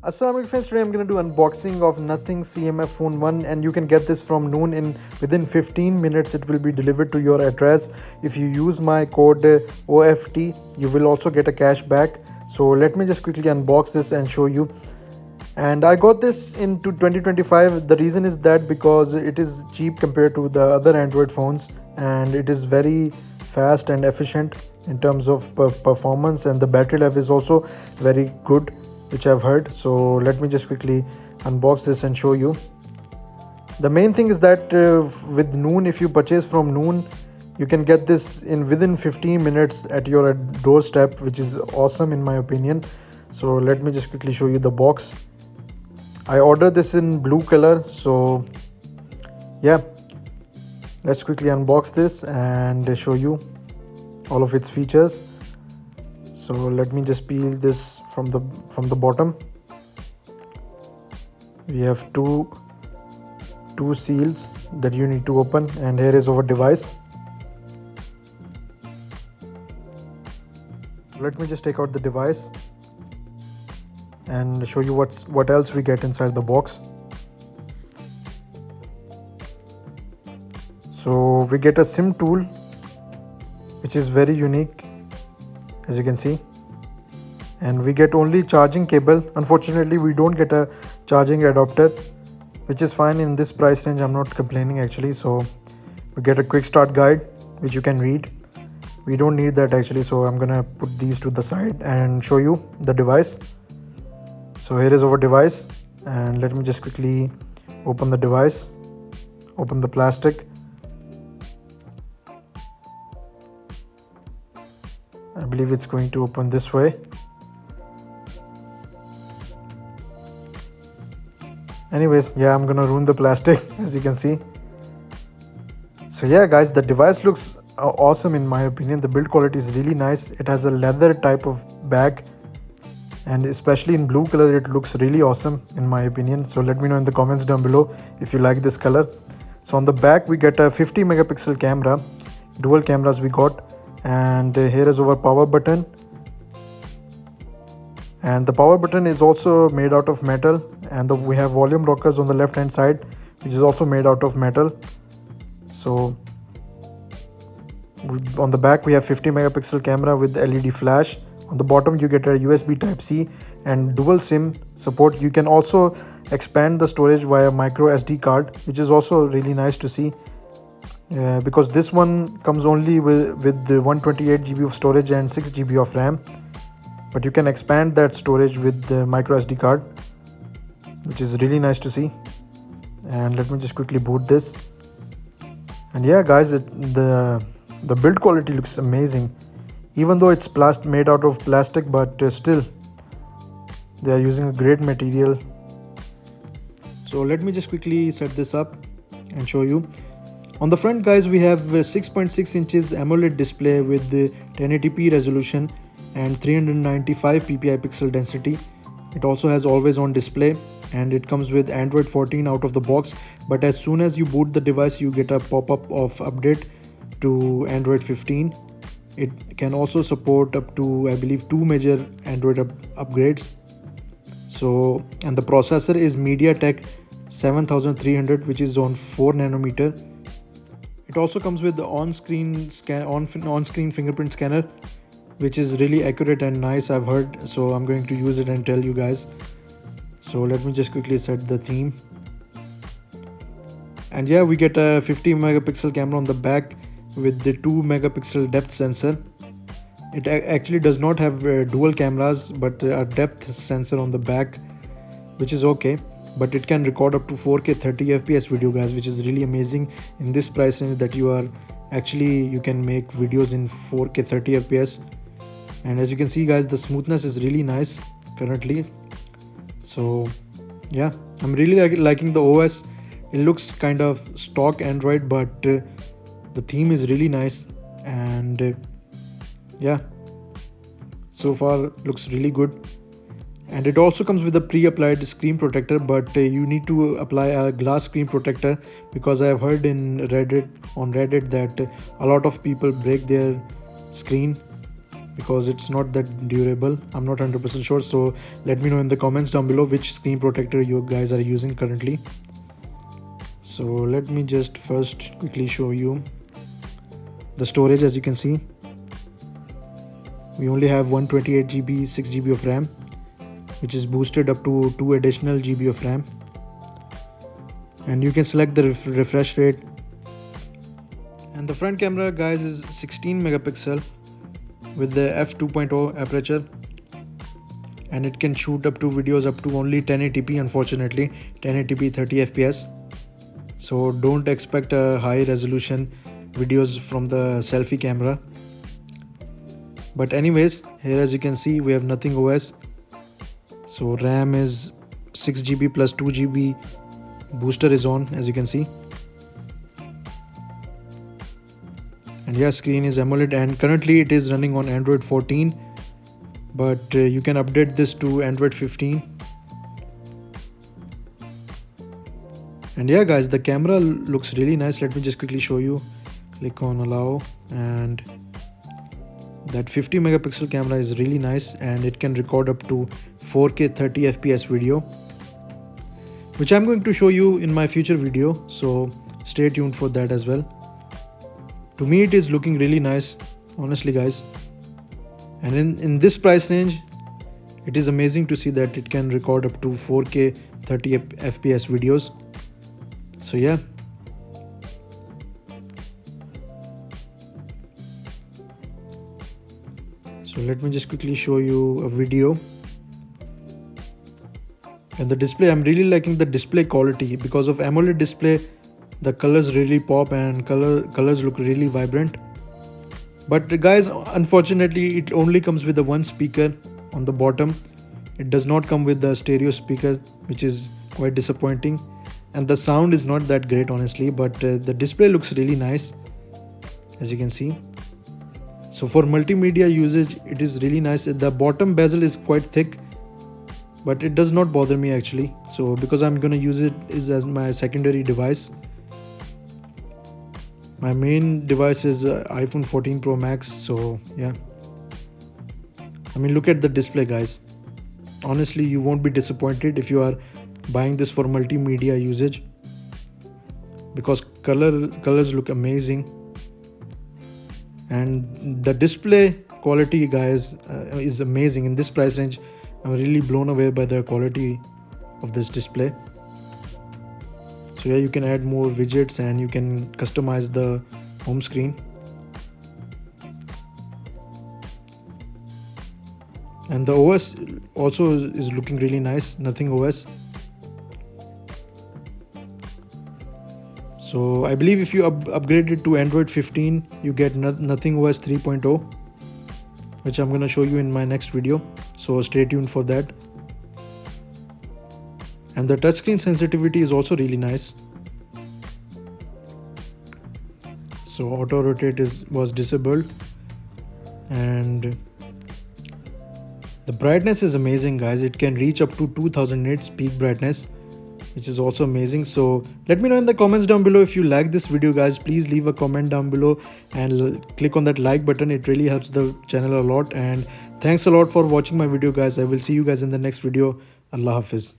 Assalamualaikum friends, today I'm going to do unboxing of Nothing CMF Phone 1 and you can get this from noon. In within 15 minutes it will be delivered to your address. If you use my code OFT you will also get a cash back. So let me just quickly unbox this and show you. And I got this into 2025. The reason is that because it is cheap compared to the other Android phones and it is very fast and efficient in terms of performance, and the battery life is also very good, which I've heard. So let me just quickly unbox this and show you. The main thing is that with noon, if you purchase from noon, you can get this in within 15 minutes at your doorstep, which is awesome in my opinion. So let me just quickly show you the box. I ordered this in blue color, so yeah, let's quickly unbox this and show you all of its features. So let me just peel this from the bottom. We have two seals that you need to open, and here is our device. Let me just take out the device and show you what else we get inside the box. So we get a SIM tool, which is very unique, as you can see, and we get only charging cable. Unfortunately we don't get a charging adapter, which is fine in this price range. I'm not complaining actually. So we get a quick start guide which you can read. We don't need that actually, so I'm gonna put these to the side and show you the device. So here is our device, and let me just quickly open the device, open the plastic. I believe it's going to open this way. Anyways, yeah, I'm gonna ruin the plastic as you can see. So yeah guys, the device looks awesome in my opinion. The build quality is really nice. It has a leather type of bag, and especially in blue color it looks really awesome in my opinion. So let me know in the comments down below if you like this color. So on the back we get a 50 megapixel camera, dual cameras we got, and here is our power button, and the power button is also made out of metal, and we have volume rockers on the left hand side, which is also made out of metal. So on the back we have 50 megapixel camera with LED flash. On the bottom you get a USB type C and dual SIM support. You can also expand the storage via micro SD card, which is also really nice to see, because this one comes only with the 128 GB of storage and 6 GB of RAM, but you can expand that storage with the micro SD card, which is really nice to see. And let me just quickly boot this. And yeah guys, the build quality looks amazing, even though it's made out of plastic, but still they are using a great material. So let me just quickly set this up and show you. On the front guys, we have a 6.6 inches AMOLED display with the 1080p resolution and 395 ppi pixel density. It also has always on display, and it comes with Android 14 out of the box, but as soon as you boot the device you get a pop-up of update to Android 15. It can also support up to, I believe, 2 major Android upgrades. So, and the processor is MediaTek 7300, which is on 4 nanometer. It also comes with the on-screen fingerprint scanner, which is really accurate and nice, I've heard. So I'm going to use it and tell you guys. So let me just quickly set the theme. And yeah, we get a 50 megapixel camera on the back with the 2 megapixel depth sensor. It actually does not have dual cameras, but a depth sensor on the back, which is okay. But it can record up to 4K 30 FPS video guys, which is really amazing in this price range, that you can make videos in 4K 30 FPS. And as you can see guys, the smoothness is really nice currently. So yeah, I'm really liking the OS. It looks kind of stock Android, but the theme is really nice, and yeah, so far looks really good. And it also comes with a pre-applied screen protector, but you need to apply a glass screen protector, because I have heard on Reddit that a lot of people break their screen because it's not that durable. I'm not 100% sure, so let me know in the comments down below which screen protector you guys are using currently. So let me just first quickly show you the storage. As you can see, we only have 128 GB, 6 GB of RAM, which is boosted up to 2 additional GB of RAM, and you can select the refresh rate. And the front camera, guys, is 16 megapixel with the f2.0 aperture, and it can shoot up to videos up to only 1080p. Unfortunately, 1080p 30 fps, so don't expect a high resolution videos from the selfie camera. But anyways, here as you can see, we have nothing OS. So RAM is 6 GB plus 2 GB booster is on, as you can see. And yeah, screen is AMOLED, and currently it is running on Android 14, but you can update this to Android 15. And yeah guys, the camera looks really nice. Let me just quickly show you. Click on allow, and that 50 megapixel camera is really nice, and it can record up to 4K 30 fps video, which I'm going to show you in my future video, so stay tuned for that as well. To me it is looking really nice, honestly guys, and in this price range it is amazing to see that it can record up to 4K 30 fps videos. So yeah, so let me just quickly show you a video. And the display, I'm really liking the display quality. Because of AMOLED display, the colors really pop and colors look really vibrant. But guys, unfortunately it only comes with the one speaker on the bottom. It does not come with the stereo speaker, which is quite disappointing, and the sound is not that great honestly, but the display looks really nice, as you can see. So for multimedia usage it is really nice. The bottom bezel is quite thick, but it does not bother me actually, so because I'm gonna use it as my secondary device. My main device is iPhone 14 Pro Max, so yeah. I mean, look at the display guys. Honestly, you won't be disappointed if you are buying this for multimedia usage, because colors look amazing, and the display quality guys is amazing. In this price range, I'm really blown away by the quality of this display. So yeah, you can add more widgets and you can customize the home screen. And the OS also is looking really nice, nothing OS. So I believe if you upgrade it to Android 15, you get nothing OS 3.0, which I'm gonna show you in my next video. So stay tuned for that. And the touchscreen sensitivity is also really nice. So auto rotate was disabled, and the brightness is amazing guys. It can reach up to 2000 nits peak brightness, which is also amazing. So let me know in the comments down below if you like this video guys. Please leave a comment down below and click on that like button. It really helps the channel a lot, and thanks a lot for watching my video guys. I will see you guys in the next video. Allah Hafiz.